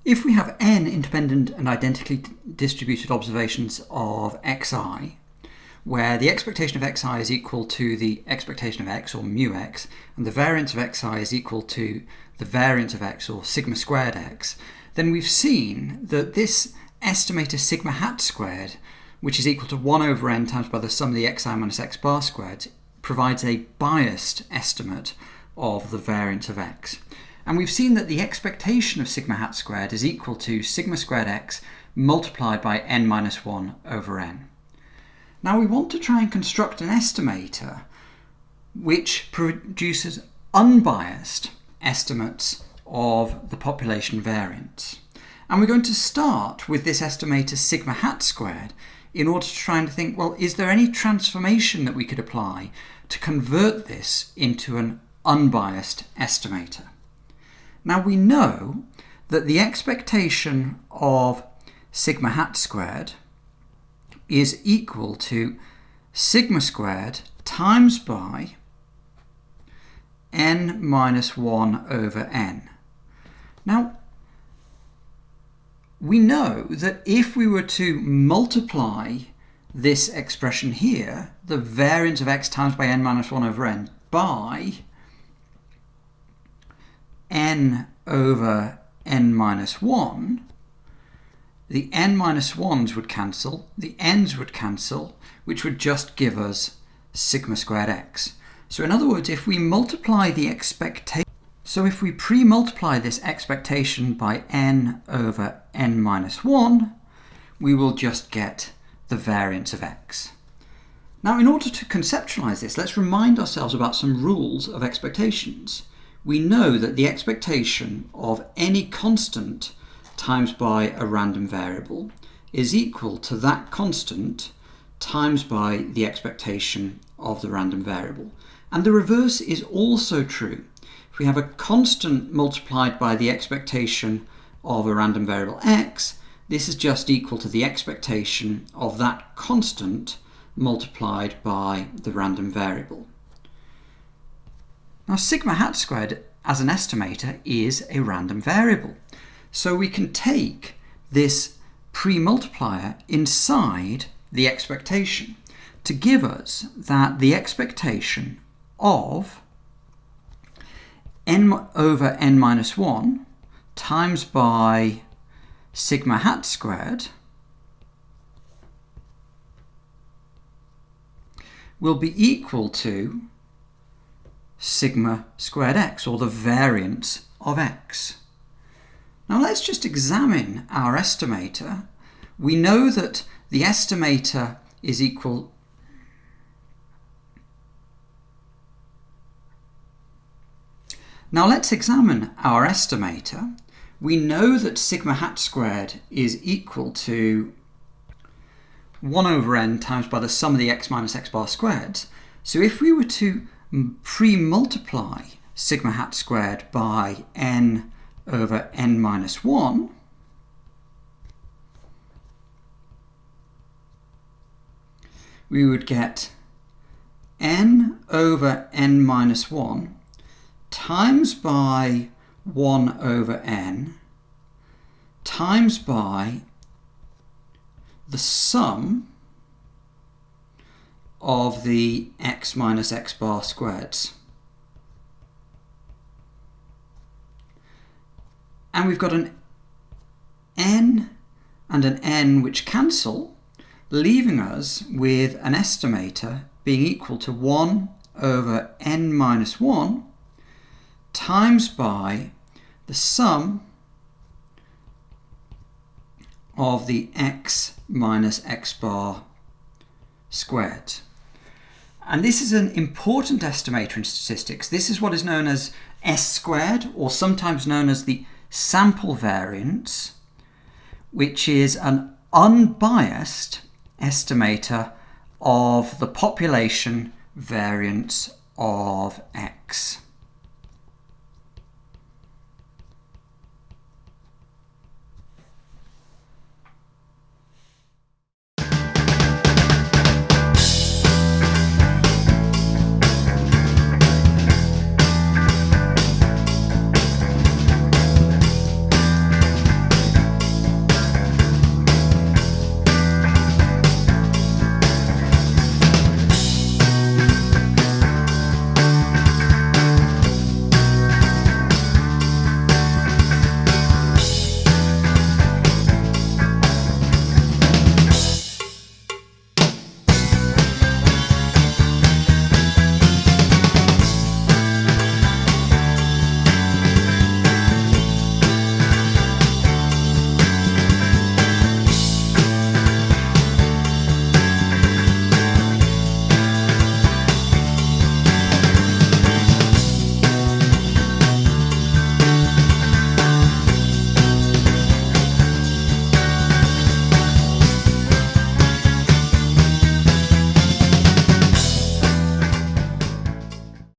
If we have n independent and identically distributed observations of xi, where the expectation of xi is equal to the expectation of x, or mu x, and the variance of xi is equal to the variance of x, or sigma squared x, then we've seen that this estimator sigma hat squared, which is equal to 1 over n times by the sum of the xi minus x bar squared, provides a biased estimate of the variance of x. And we've seen that the expectation of sigma hat squared is equal to sigma squared x multiplied by n minus 1 over n. Now we want to try and construct an estimator which produces unbiased estimates of the population variance. And we're going to start with this estimator sigma hat squared in order to try and think, well, is there any transformation that we could apply to convert this into an unbiased estimator? Now we know that the expectation of sigma hat squared is equal to sigma squared times by n minus 1 over n. Now, we know that if we were to multiply this expression here, the variance of x times by n minus 1 over n, by n over n minus 1, the n minus 1's would cancel, the n's would cancel, which would just give us sigma squared x. So in other words, if we multiply the expectation, so if we pre-multiply this expectation by n over n minus 1, we will just get the variance of x. Now, in order to conceptualize this, let's remind ourselves about some rules of expectations. We know that the expectation of any constant times by a random variable is equal to that constant times by the expectation of the random variable. And the reverse is also true. If we have a constant multiplied by the expectation of a random variable x, this is just equal to the expectation of that constant multiplied by the random variable. Now, sigma hat squared as an estimator is a random variable. So we can take this pre-multiplier inside the expectation to give us that the expectation of n over n minus 1 times by sigma hat squared will be equal to sigma squared x, or the variance of x. Now let's just examine our estimator. We know that the estimator is equal Now let's examine our estimator. We know that sigma hat squared is equal to 1 over n times by the sum of the x minus x bar squared. So if we were to pre-multiply sigma hat squared by n over n minus 1, we would get n over n minus 1 times by 1 over n times by the sum of the x minus x bar squareds. And we've got an n and an n which cancel, leaving us with an estimator being equal to 1 over n minus 1 times by the sum of the x minus x bar squared. And this is an important estimator in statistics. This is what is known as S squared, or sometimes known as the sample variance, which is an unbiased estimator of the population variance of x.